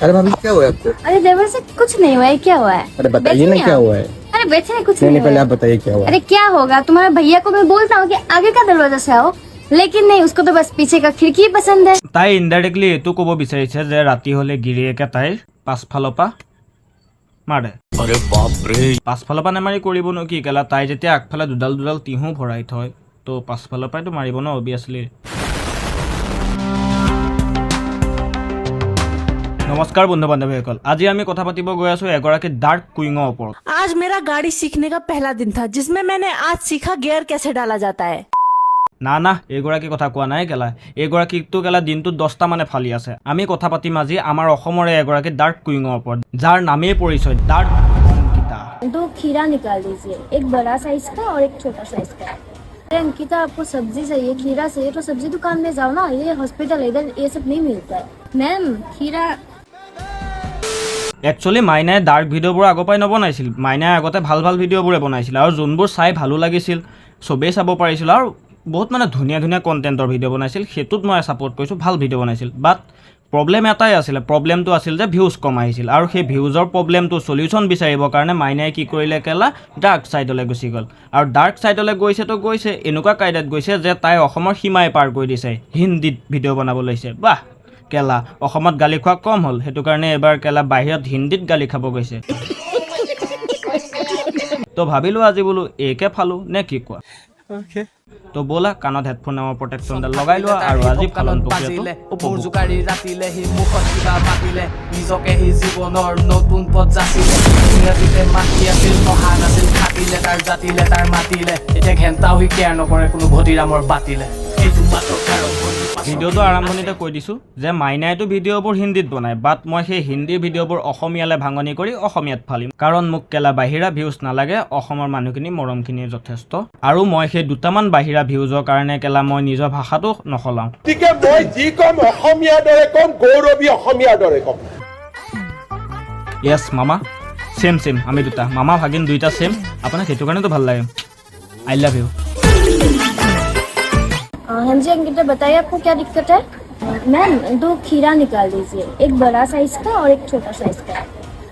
अरे भाभी क्या हुआ है आपको? अरे देवर से कुछ नहीं हुआ है, क्या हुआ है? अरे बताइए ना क्या हुआ है। अरे बैठे हैं, कुछ नहीं नहीं पहले हुआ आप बताइए क्या हुआ है। अरे क्या होगा, तुम्हारे भैया को मैं बोलता हूँ कि आगे का दरवाजा से आओ, लेकिन नहीं, उसको तो बस पीछे का खिड़की पसंद है। তাই ইনডাইৰেক্টলি এইটো ক'ব বিচাৰিছে যে ৰাতি হ'লে গিৰিয়েকে তাইৰ পাছফালৰ পৰা মাৰে। अरे बाप रे পাছফালৰ পৰা নেমাৰি কৰিবনো কি কেলা, তাই যেতিয়া আগফালে দুডাল দুডাল তিহু ভৰাই থয় তো পাছফালৰ পৰাইতো মাৰিব ন অবিয়াছলি। নমস্কাৰ বন্ধু বান্ধৱীসকল, আজি আমি কথা পাতিব গৈ আছো এগৰাকী ডাৰ্ক কুইঙৰ ওপৰত। आज मेरा गाड़ी सीखने का पहला दिन था जिसमें मैंने आज सीखा गियर कैसे डाला जाता है। না না এইগৰাকী কথা কোৱা নাই কেলা, এইগৰাকীকতো কেলা দিনটোত 10টা মানে ফালি আছে। আমি কথা পাতিম আজি আমাৰ অসমৰে এগৰাকী ডাৰ্ক কুইঙৰ ওপৰত, যাৰ নামেই পৰিচয় ডাৰ্ক অংকিতা। 2 खीरा निकाल दीजिए, एक बड़ा साइज का और एक छोटा साइज का। अरे अंकिता, आपको सब्जी चाहिए, खीरा चाहिए तो सब्जी दुकान में जाओ ना, ये हॉस्पिटल इधर ये सब नहीं मिलता है। मैम खीरा একচুৱেলি মাইনাই ডাৰ্ক ভিডিঅ'বোৰ আগৰ পৰাই নবনাইছিল, মাইনাই আগতে ভাল ভাল ভিডিঅ'বোৰে বনাইছিল আৰু যোনবোৰ চাই ভালো লাগিছিল চবেই চাব পাৰিছিল আৰু বহুত মানে ধুনীয়া ধুনীয়া কণ্টেণ্টৰ ভিডিঅ' বনাইছিল, সেইটোত মই ছাপোৰ্ট কৰিছোঁ, ভাল ভিডিঅ' বনাইছিল। বাট প্ৰব্লেম এটাই আছিলে, প্ৰব্লেমটো আছিল যে ভিউজ কম আহিছিল আৰু সেই ভিউজৰ প্ৰব্লেমটো চলিউশ্যন বিচাৰিবৰ কাৰণে মাইনাই কি কৰিলে কেলা ডাৰ্ক ছাইডলৈ গুচি গ'ল। আৰু ডাৰ্ক ছাইডলৈ গৈছেতো গৈছে, এনেকুৱা কাইডাত গৈছে যে তাই অসমৰ সীমাই পাৰ কৰি দিছে, হিন্দীত ভিডিঅ' বনাব লৈছে। বাহ কেলা, অসমত গালি খোৱা কম হ'ল, সেইটো কাৰণে এবাৰ কেলা বাহিৰত হিন্দীত গালি খাব গৈছে। তো ভাবিলোঁ আজি বোলো একে ফালোঁ নে কি কোৱা। তো ব'লা কাণত হেডফোন নামৰ প্ৰটেকশ্যনডাল লগাই লোৱা আৰু আজি ফালন প্ৰক্ৰিয়াটো উপভোগ জোকাৰি ৰাতিলে সি মুখত কিবা মাতিলে, নিজকে সি জীৱনৰ নতুন পথ যাচিলে, ইংৰাজীতে মাতি আছিল পঢ়া নাছিল, খাটিলে তাৰ জাতিলে তাৰ মাতিলে, এতিয়া ঘেণ্টাও সি কেয়াৰ নকৰে কোনো ঘটিৰামৰ বাতিলে। এইটো মাত্ৰ কাৰণ ভিডিঅ'টো আৰম্ভণিতে কৈ দিছোঁ যে মাইনাইতো ভিডিঅ'বোৰ হিন্দীত বনায়, বাট মই সেই হিন্দী ভিডিঅ'বোৰ অসমীয়ালৈ ভাঙনি কৰি অসমীয়াত ফালিম, কাৰণ মোক কেলা বাহিৰা ভিউজ নালাগে, অসমৰ মানুহখিনি মৰমখিনি যথেষ্ট। আৰু মই সেই দুটামান বাহিৰা ভিউজৰ কাৰণে কেলা মই নিজৰ ভাষাটো নসলাওঁ। গতিকে মই যি ক'ম অসমীয়াৰ দৰে ক'ম, গৌৰৱী অসমীয়াৰ দৰে ক'ম। য়েছ মামা, ছেম ছেম, আমি দুটা মামা ভাগিন দুইটা ছেম, আপোনাক সেইটো কাৰণেতো ভাল লাগে। I love you. हाँ जी अंकिता, बताइए आपको क्या दिक्कत है? मैम 2 खीरा निकाल दीजिए, एक बड़ा साइज का और एक छोटा साइज का।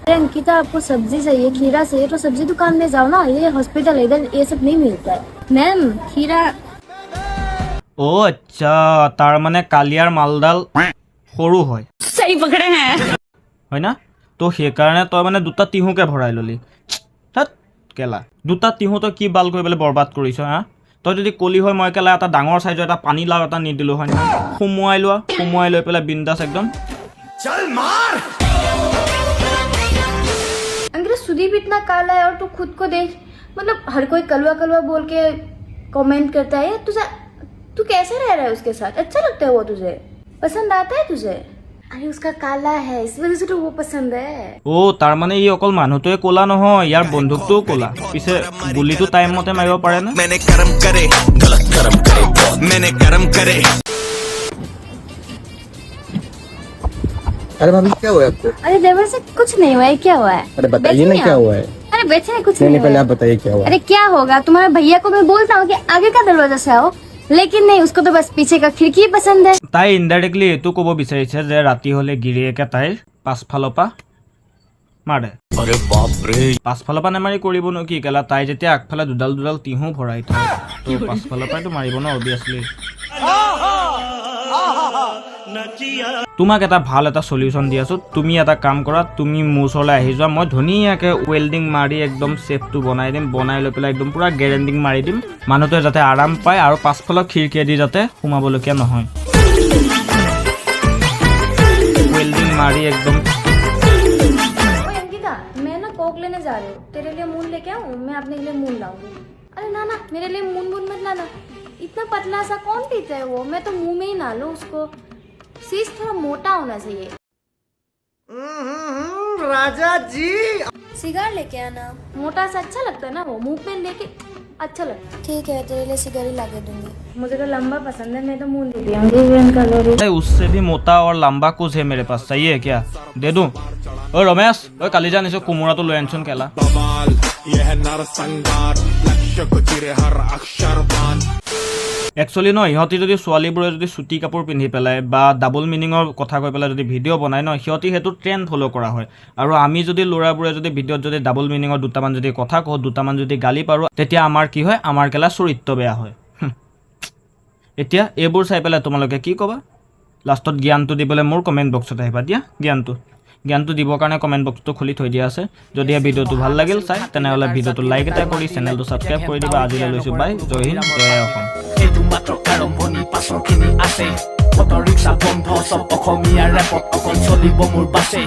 अरे अंकिता, आपको सब्जी चाहिए, खीरा चाहिए तो सब्जी दुकान में जाओ ना, ये हॉस्पिटल इधर ये सब नहीं मिलता है। मैम खीरा অ' আচ্ছা, তাৰ মানে কালিয়াৰ মালডাল সৰু হয়, सही पकड़े हैं। হয় না? তো সেইকাৰণে তই মানে দুটা তিহুকে ভৰাই ল'লি। তাত কেলা দুটা তিহু তই কি বাল কৰি পেলাই বৰবাদ কৰিছ হা? তই যদি কলি হয় মই কেলা এটা ডাঙৰ চাইজৰ এটা পানী লাও এটা নিদিলোঁ হয় নহয়, সুমুৱাই লৈ পেলাই বিন্দাছ একদম। अंकिता, सुदीप इतना काला है और तू खुद को देख, मतलब हर कोई कलवा कलवा बोल के कमेंट करता है। तुझे तू कैसे रह रहा है उसके साथ? अच्छा लगता है वो तुझे? पसंद आता है तुझे? अरे उसका काला है, इस वजह से तो वो पसंद है। অ' তাৰ মানে ই অকল মানুহটোৱে ক'লা নহয়, ইয়াৰ বন্দুকটোও ক'লা। পিছে গুলিটো টাইম মতে মাৰিব পাৰেনে? मैंने कर्म करे गलत कर्म करे मैंने कर्म करे। अरे भाभी क्या हुआ है आपको? अरे देवर से कुछ नहीं हुआ है, क्या हुआ है? अरे बताइए ना क्या हुआ है। अरे बैठे हैं, कुछ नहीं नहीं पहले हुआ आप बताइए क्या हुआ है। अरे क्या होगा, तुम्हारे भैया को मैं बोलता हूँ कि आगे का दरवाजा से आओ, लेकिन नहीं, उसको तो बस पीछे का खिड़की पसंद है। তাই ইনডাইৰেক্টলি এইটো ক'ব বিচাৰিছে যে ৰাতি হ'লে গিৰিয়েকে তাইৰ পাছফালৰ পৰা মাৰে। अरे बाप रे পাছফালৰ পৰা নেমাৰি কৰিবনো কি কেলা, তাই যেতিয়া আগফালে দুডাল দুডাল তিহু ভৰাই থয় তো পাছফালৰ পৰাইতো মাৰিব ন অবিয়াছলি। তোমাক এটা ভাল এটা চলিউশ্যন দি আছোঁ, তুমি এটা কাম কৰা, তুমি মোৰ ওচৰলৈ আহি যোৱা, মই ধুনীয়াকৈ ৱেল্ডিং মাৰি একদম ছেফটো বনাই দিম, বনাই লৈ পেলাই একদম পূৰা গেৰেণ্টিং মাৰি দিম, মানুহটোৱে যাতে আৰাম পায় আৰু পাছফালৰ খিৰিকীয়েদি যাতে সোমাবলগীয়া নহয়। ৱেল্ডিং মাৰি একদম। ओए अंकिता, मैं ना कोक लेने जा रही हूँ, तेरे लिए मून लेके आऊँ? मैं अपने लिए मून लाऊंगी। अरे ना ना, मेरे लिए मून मत लाना, इतना पतला सा कौन पीता है वो, मैं तो मुंह में ही ना लूँ उसको, शीश थोड़ा मोटा होना चाहिए। राजा जी सिगार लेके आना, मोटा सा अच्छा लगता है ना वो, मुंह पे लेके अच्छा लगता है। ठीक है, तेरे लिए सिगार ही लाके दूंगी। मुझे तो लंबा पसंद है, मैं तो मून ले आऊंगी। उससे भी मोटा और लंबा कुछ है मेरे पास, चाहिए क्या? दे दूं? ओ रमेश, ओ काली जान इसे कुमुरातो लो आनसुन केला। यह नरसंहार लक्ष्य को चिरे हर अक्षर बान। একচুৱেলি ন ইহঁতি যদি ছোৱালীবোৰে যদি চুটি কাপোৰ পিন্ধি পেলাই বা ডাবল মিনিঙৰ কথা কৈ পেলাই যদি ভিডিঅ' বনায় ন সিহঁতি সেইটো ট্ৰেণ্ড ফ'ল' কৰা হয় আৰু আমি যদি ল'ৰাবোৰে যদি ভিডিঅ'ত যদি ডাবল মিনিঙৰ দুটামান যদি কথা কওঁ দুটামান যদি গালি পাৰোঁ তেতিয়া আমাৰ কি হয় আমাৰ কেলা চৰিত্ৰ বেয়া হয় এতিয়া এইবোৰ চাই পেলাই তোমালোকে কি ক'বা লাষ্টত জ্ঞানটো দিবলৈ মোৰ কমেণ্ট বক্সত আহিবা দিয়া জ্ঞানটো দিবৰ কাৰণে কমেণ্ট বক্সটো খুলি থৈ দিয়া আছে যদি এই ভিডিঅ'টো ভাল লাগিল চাই তেনেহ'লে ভিডিঅ'টো লাইক এটা কৰি চেনেলটো ছাবস্ক্ৰাইব কৰি দিবা আজিলৈ লৈছোঁ বাই জয় হিন্দ জয় অসম এইটো মাত্ৰ আৰম্ভণি পাছৰখিনি আছে অটো ৰিক্সা বন্ধ চব অসমীয়া ৰেপত অকল চলিব মোৰ বাছে